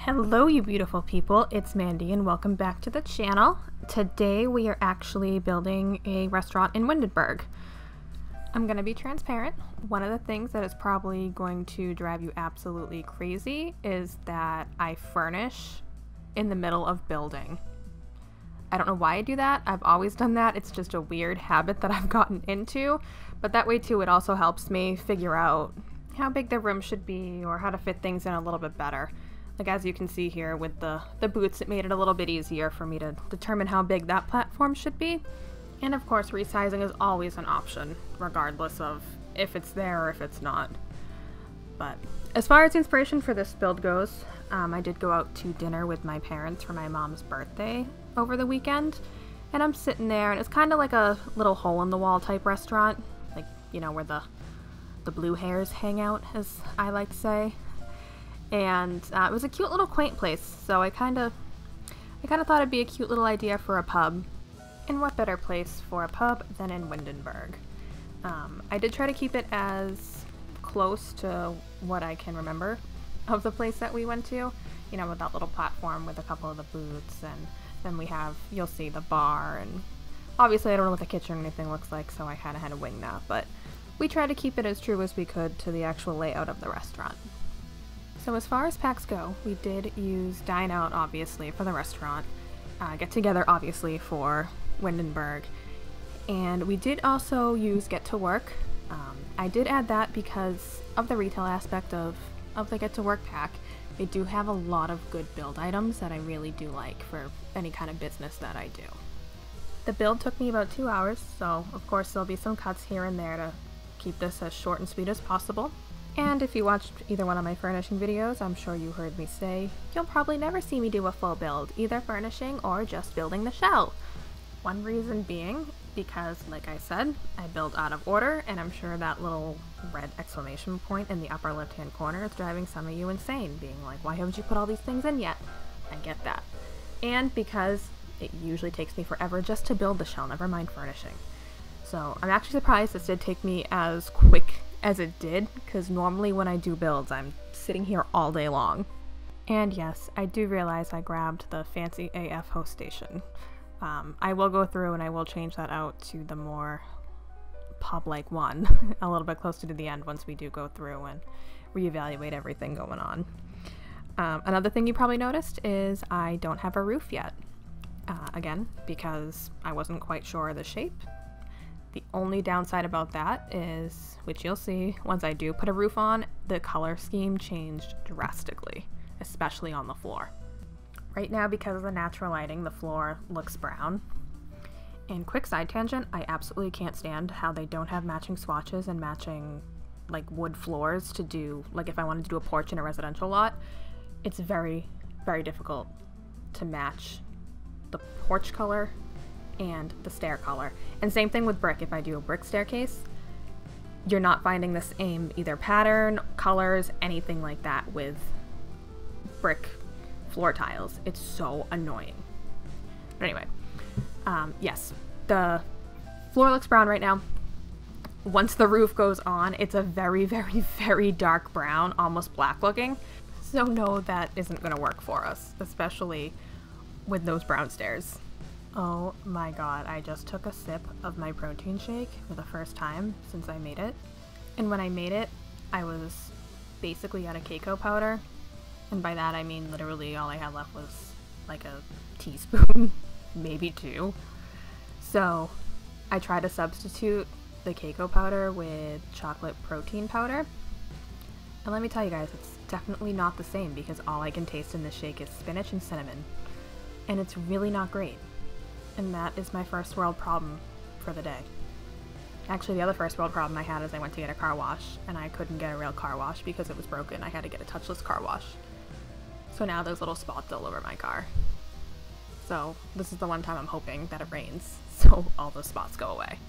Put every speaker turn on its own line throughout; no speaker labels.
Hello you beautiful people, it's Mandy and welcome back to the channel. Today we are actually building a restaurant in Windenburg. I'm gonna be transparent. One of the things that is probably going to drive you absolutely crazy is that I furnish in the middle of building. I don't know why I do that. I've always done that. It's just a weird habit that I've gotten into, but that way too it also helps me figure out how big the room should be or how to fit things in a little bit better. Like as you can see here with the boots, it made it a little bit easier for me to determine how big that platform should be. And of course, resizing is always an option, regardless of if it's there or if it's not. But as far as inspiration for this build goes, I did go out to dinner with my parents for my mom's birthday over the weekend. And I'm sitting there, and it's kind of like a little hole-in-the-wall type restaurant. Like, you know, where the blue hairs hang out, as I like to say. And it was a cute little quaint place, so I kind of thought it'd be a cute little idea for a pub. And what better place for a pub than in Windenburg? I did try to keep it as close to what I can remember of the place that we went to, you know, with that little platform with a couple of the booths, and then we have, you'll see the bar, and obviously I don't know what the kitchen or anything looks like, so I kind of had to wing that, but we tried to keep it as true as we could to the actual layout of the restaurant. So as far as packs go, we did use Dine Out, obviously, for the restaurant, Get Together, obviously, for Windenburg, and we did also use Get to Work. I did add that because of the retail aspect of the Get to Work pack. They do have a lot of good build items that I really do like for any kind of business that I do. The build took me about 2 hours, so of course there'll be some cuts here and there to keep this as short and sweet as possible. And if you watched either one of my furnishing videos, I'm sure you heard me say, you'll probably never see me do a full build, either furnishing or just building the shell. One reason being, because like I said, I build out of order, and I'm sure that little red exclamation point in the upper left-hand corner is driving some of you insane, being like, why haven't you put all these things in yet? I get that. And because it usually takes me forever just to build the shell, never mind furnishing. So I'm actually surprised this did take me as quick as it did, because normally when I do builds, I'm sitting here all day long. And yes, I do realize I grabbed the fancy AF host station. I will go through and I will change that out to the more pub-like one a little bit closer to the end once we do go through and reevaluate everything going on. Another thing you probably noticed is I don't have a roof yet. Again, because I wasn't quite sure of the shape. The only downside about that is, which you'll see once I do put a roof on, the color scheme changed drastically, especially on the floor. Right now, because of the natural lighting, the floor looks brown. And quick side tangent, I absolutely can't stand how they don't have matching swatches and matching like wood floors to do, like if I wanted to do a porch in a residential lot, it's very, very difficult to match the porch color and the stair color. And same thing with brick. If I do a brick staircase, you're not finding the same either pattern, colors, anything like that with brick floor tiles. It's so annoying. But anyway, yes, the floor looks brown right now. Once the roof goes on, it's a very, very, very dark brown, almost black looking. So no, that isn't gonna work for us, especially with those brown stairs. Oh my god, I just took a sip of my protein shake for the first time since I made it. And when I made it, I was basically out of cacao powder. And by that I mean literally all I had left was like a teaspoon, maybe 2. So I tried to substitute the cacao powder with chocolate protein powder. And let me tell you guys, it's definitely not the same because all I can taste in this shake is spinach and cinnamon. And it's really not great. And that is my first world problem for the day. Actually, the other first world problem I had is I went to get a car wash, and I couldn't get a real car wash because it was broken. I had to get a touchless car wash. So now there's little spots all over my car. So this is the one time I'm hoping that it rains, so all those spots go away.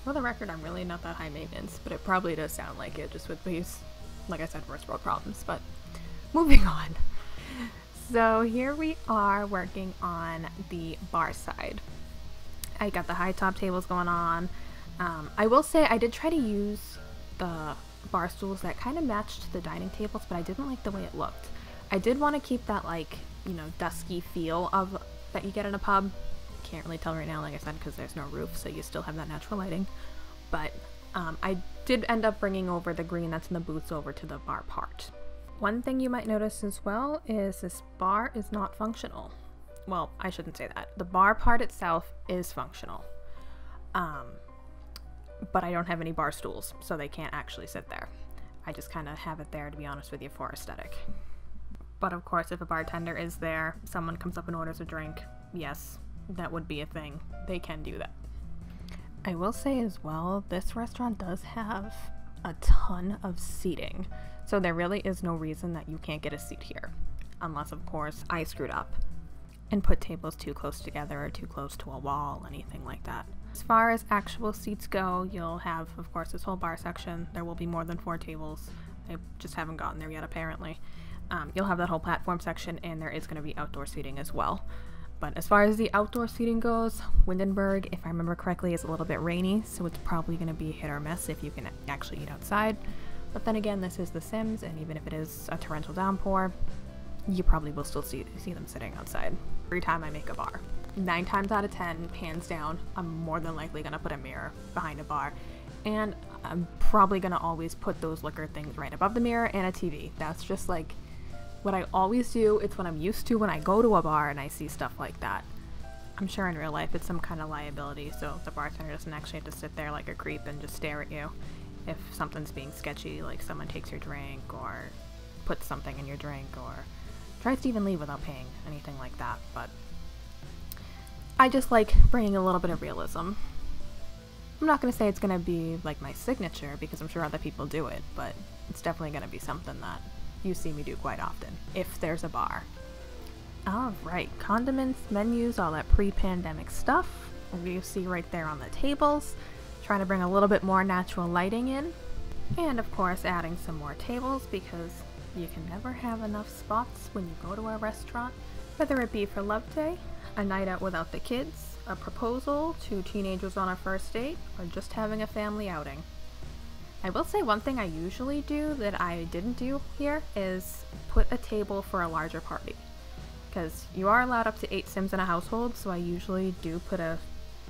For the record, I'm really not that high maintenance, but it probably does sound like it just with these, like I said, first world problems. But moving on. So here we are working on the bar side. I got the high top tables going on. I will say I did try to use the bar stools that kind of matched the dining tables, but I didn't like the way it looked. I did want to keep that, like, you know, dusky feel of that you get in a pub. Can't really tell right now, like I said, because there's no roof, so you still have that natural lighting. But I did end up bringing over the green that's in the booths over to the bar part. One thing you might notice as well is this bar is not functional. Well, I shouldn't say that. The bar part itself is functional. But I don't have any bar stools, so they can't actually sit there. I just kind of have it there, to be honest with you, for aesthetic. But of course, if a bartender is there, someone comes up and orders a drink, yes, that would be a thing. They can do that. I will say as well, this restaurant does have a ton of seating, so there really is no reason that you can't get a seat here. Unless, of course, I screwed up and put tables too close together or too close to a wall, anything like that. As far as actual seats go, you'll have, of course, this whole bar section. There will be more than 4 tables. They just haven't gotten there yet, apparently. You'll have that whole platform section, and there is going to be outdoor seating as well. But as far as the outdoor seating goes, Windenburg, if I remember correctly, is a little bit rainy, so it's probably going to be hit or miss if you can actually eat outside. But then again, this is The Sims, and even if it is a torrential downpour, you probably will still see them sitting outside. Every time I make a bar, 9 times out of 10, hands down, I'm more than likely going to put a mirror behind a bar. And I'm probably going to always put those liquor things right above the mirror and a TV. That's just like what I always do. It's what I'm used to when I go to a bar and I see stuff like that. I'm sure in real life it's some kind of liability, so the bartender doesn't actually have to sit there like a creep and just stare at you if something's being sketchy, like someone takes your drink or puts something in your drink or tries to even leave without paying, anything like that. But I just like bringing a little bit of realism. I'm not going to say it's going to be like my signature, because I'm sure other people do it, but it's definitely going to be something that you see me do quite often, if there's a bar. Alright, condiments, menus, all that pre-pandemic stuff. As you see right there on the tables. Trying to bring a little bit more natural lighting in. And of course adding some more tables, because you can never have enough spots when you go to a restaurant. Whether it be for Love Day, a night out without the kids, a proposal, 2 teenagers on a first date, or just having a family outing. I will say one thing I usually do that I didn't do here is put a table for a larger party. Because you are allowed up to 8 Sims in a household, so I usually do put a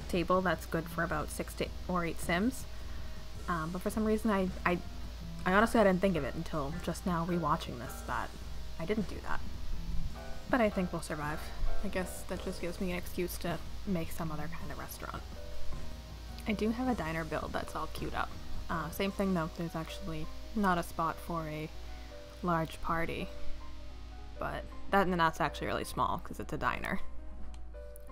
table that's good for about 6 or 8 Sims. But for some reason I honestly didn't think of it until just now rewatching this, that I didn't do that. But I think we'll survive. I guess that just gives me an excuse to make some other kind of restaurant. I do have a diner build that's all queued up. Same thing though, there's actually not a spot for a large party. But that's actually really small because it's a diner.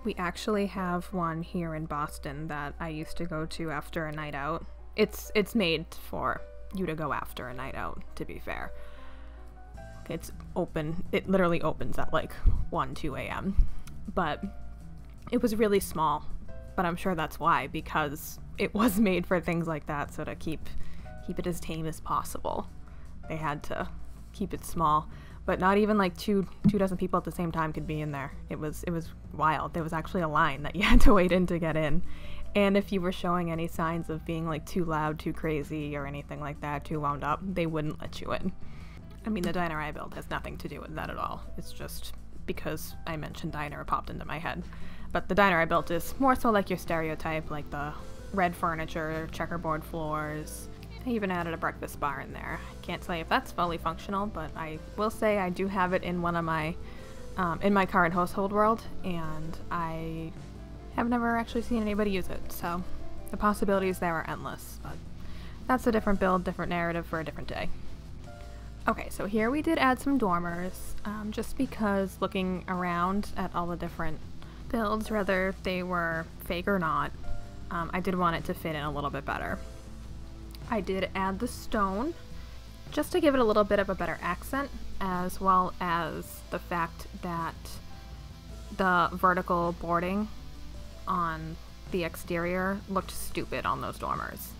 We actually have one here in Boston that I used to go to after a night out. It's made for you to go after a night out, to be fair. It's open, it literally opens at like 2 a.m. But it was really small, but I'm sure that's why, because it was made for things like that, so to keep it as tame as possible, they had to keep it small. But not even like two dozen people at the same time could be in there. It was wild. There was actually a line that you had to wait in to get in. And if you were showing any signs of being like too loud, too crazy, or anything like that, too wound up, they wouldn't let you in. I mean, the diner I built has nothing to do with that at all. It's just because I mentioned diner, it popped into my head. But the diner I built is more so like your stereotype, like the red furniture, checkerboard floors. I even added a breakfast bar in there. I can't tell you if that's fully functional, but I will say I do have it in one of my, in my current household world, and I have never actually seen anybody use it, so the possibilities there are endless. But that's a different build, different narrative for a different day. Okay, so here we did add some dormers, just because looking around at all the different builds, whether they were fake or not, I did want it to fit in a little bit better. I did add the stone, just to give it a little bit of a better accent, as well as the fact that the vertical boarding on the exterior looked stupid on those dormers.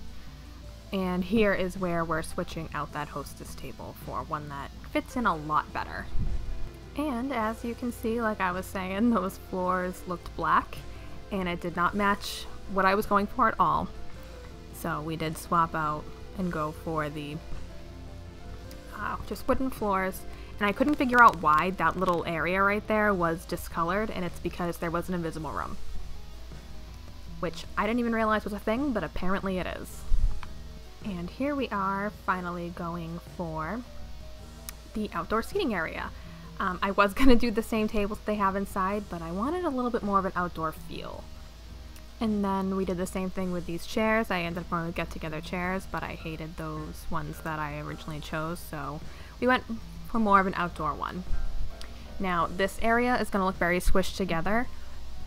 And here is where we're switching out that hostess table for one that fits in a lot better. And as you can see, like I was saying, those floors looked black, and it did not match what I was going for at all. So we did swap out and go for the just wooden floors, And I couldn't figure out why that little area right there was discolored, and it's because there was an invisible room. Which I didn't even realize was a thing, but apparently it is. And here we are finally going for the outdoor seating area. I was going to do the same tables they have inside, but I wanted a little bit more of an outdoor feel. And then we did the same thing with these chairs. I ended up going with get-together chairs, but I hated those ones that I originally chose, so we went for more of an outdoor one. Now, this area is going to look very squished together,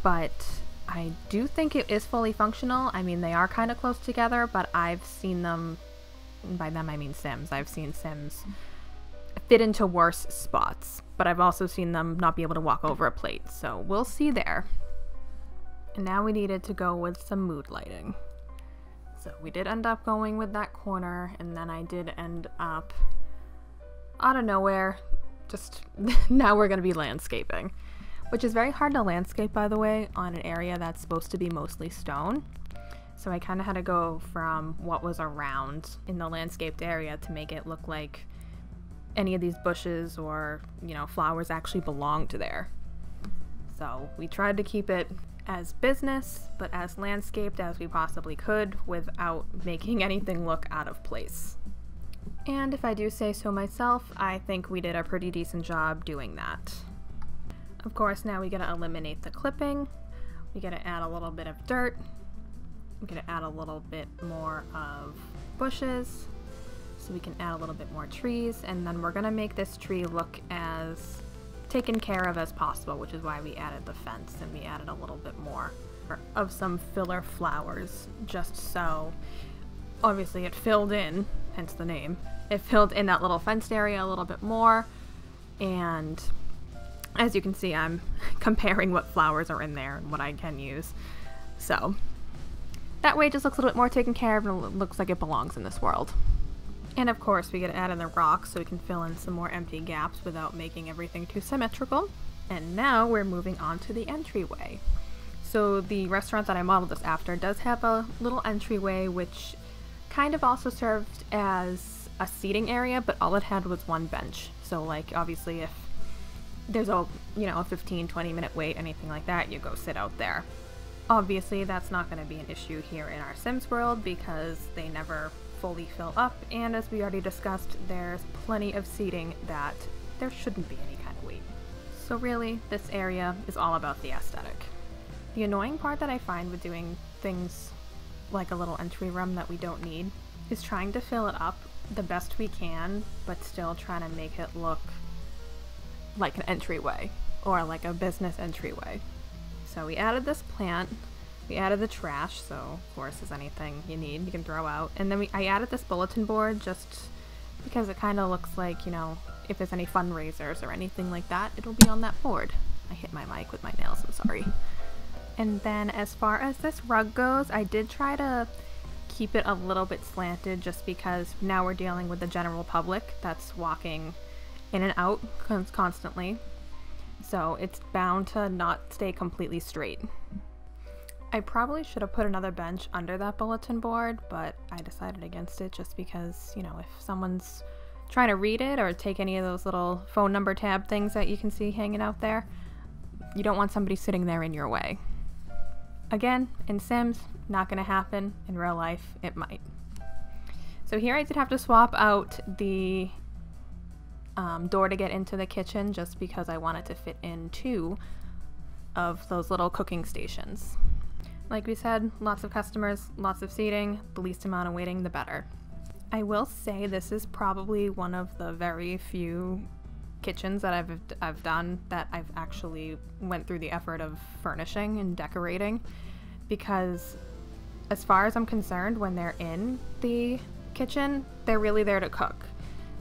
but I do think it is fully functional. I mean, they are kind of close together, but I've seen them, and by them I mean Sims. I've seen Sims fit into worse spots, but I've also seen them not be able to walk over a plate, so we'll see there. And now we needed to go with some mood lighting. So we did end up going with that corner, and then I did end up out of nowhere, just now we're going to be landscaping. Which is very hard to landscape, by the way, on an area that's supposed to be mostly stone. So I kind of had to go from what was around in the landscaped area to make it look like any of these bushes or, you know, flowers actually belonged there. So we tried to keep it as business, but as landscaped as we possibly could without making anything look out of place. And if I do say so myself, I think we did a pretty decent job doing that. Of course, now we gotta eliminate the clipping. We gotta add a little bit of dirt. We gotta add a little bit more of bushes, so we can add a little bit more trees, and then we're gonna make this tree look as taken care of as possible, which is why we added the fence and we added a little bit more of some filler flowers, just so obviously it filled in, hence the name. It filled in that little fenced area a little bit more, and as you can see, I'm comparing what flowers are in there and what I can use. So that way it just looks a little bit more taken care of and it looks like it belongs in this world. And of course we gotta add in the rocks so we can fill in some more empty gaps without making everything too symmetrical. And now we're moving on to the entryway. So the restaurant that I modeled this after does have a little entryway which kind of also served as a seating area, but all it had was one bench. So like obviously if there's a, you know, a 15-20 minute wait, anything like that, you go sit out there. Obviously that's not going to be an issue here in our Sims world because they never fully fill up, and as we already discussed, there's plenty of seating that there shouldn't be any kind of wait. So really, this area is all about the aesthetic. The annoying part that I find with doing things like a little entry room that we don't need is trying to fill it up the best we can, but still trying to make it look like an entryway or like a business entryway. So we added this plant, we added the trash, so of course there's anything you need you can throw out, and then I added this bulletin board just because it kind of looks like, you know, if there's any fundraisers or anything like that, it'll be on that board. I hit my mic with my nails, I'm sorry. And then as far as this rug goes, I did try to keep it a little bit slanted just because now we're dealing with the general public that's walking in and out constantly, so it's bound to not stay completely straight. I probably should have put another bench under that bulletin board, but I decided against it just because, you know, if someone's trying to read it or take any of those little phone number tab things that you can see hanging out there, you don't want somebody sitting there in your way. Again, in Sims, not gonna happen. In real life, it might. So here I did have to swap out the door to get into the kitchen just because I wanted to fit in 2 of those little cooking stations. Like we said, lots of customers, lots of seating, the least amount of waiting, the better. I will say this is probably one of the very few kitchens that I've done that I've actually went through the effort of furnishing and decorating, because as far as I'm concerned, when they're in the kitchen, they're really there to cook.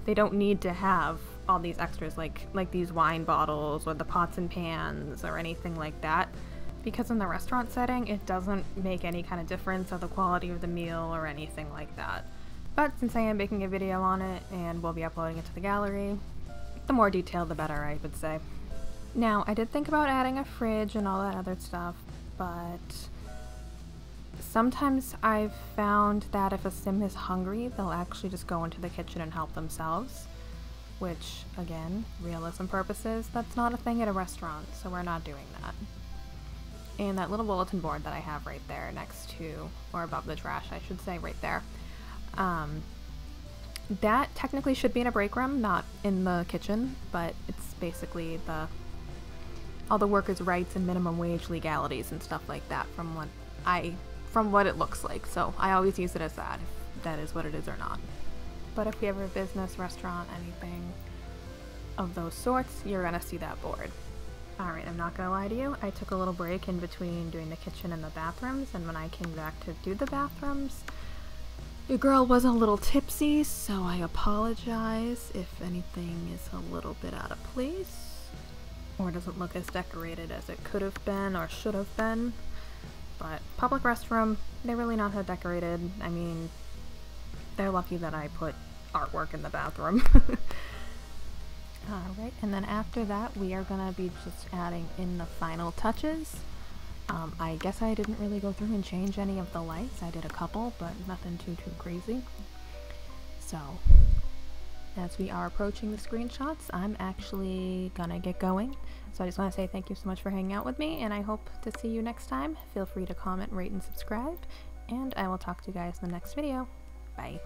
They don't need to have all these extras like these wine bottles or the pots and pans or anything like that, because in the restaurant setting it doesn't make any kind of difference of the quality of the meal or anything like that. But since I am making a video on it and we'll be uploading it to the gallery, the more detailed the better, I would say. Now, I did think about adding a fridge and all that other stuff, but sometimes I've found that if a sim is hungry, they'll actually just go into the kitchen and help themselves. which, again, realism purposes, that's not a thing at a restaurant, so we're not doing that. And that little bulletin board that I have right there next to, or above the trash, I should say, right there, that technically should be in a break room, not in the kitchen, but it's basically all the workers' rights and minimum wage legalities and stuff like that from what it looks like. So I always use it as that, if that is what it is or not. But if we have a business, restaurant, anything of those sorts, you're gonna see that board. Alright, I'm not gonna lie to you, I took a little break in between doing the kitchen and the bathrooms, and when I came back to do the bathrooms, your girl was a little tipsy, so I apologize if anything is a little bit out of place, or doesn't look as decorated as it could have been or should have been. But public restroom, they're really not that decorated. I mean, they're lucky that I put artwork in the bathroom. Alright, and then after that we are going to be just adding in the final touches. I guess I didn't really go through and change any of the lights. I did a couple, but nothing too crazy. So, as we are approaching the screenshots, I'm actually gonna get going. So I just want to say thank you so much for hanging out with me, and I hope to see you next time. Feel free to comment, rate, and subscribe, and I will talk to you guys in the next video. Bye.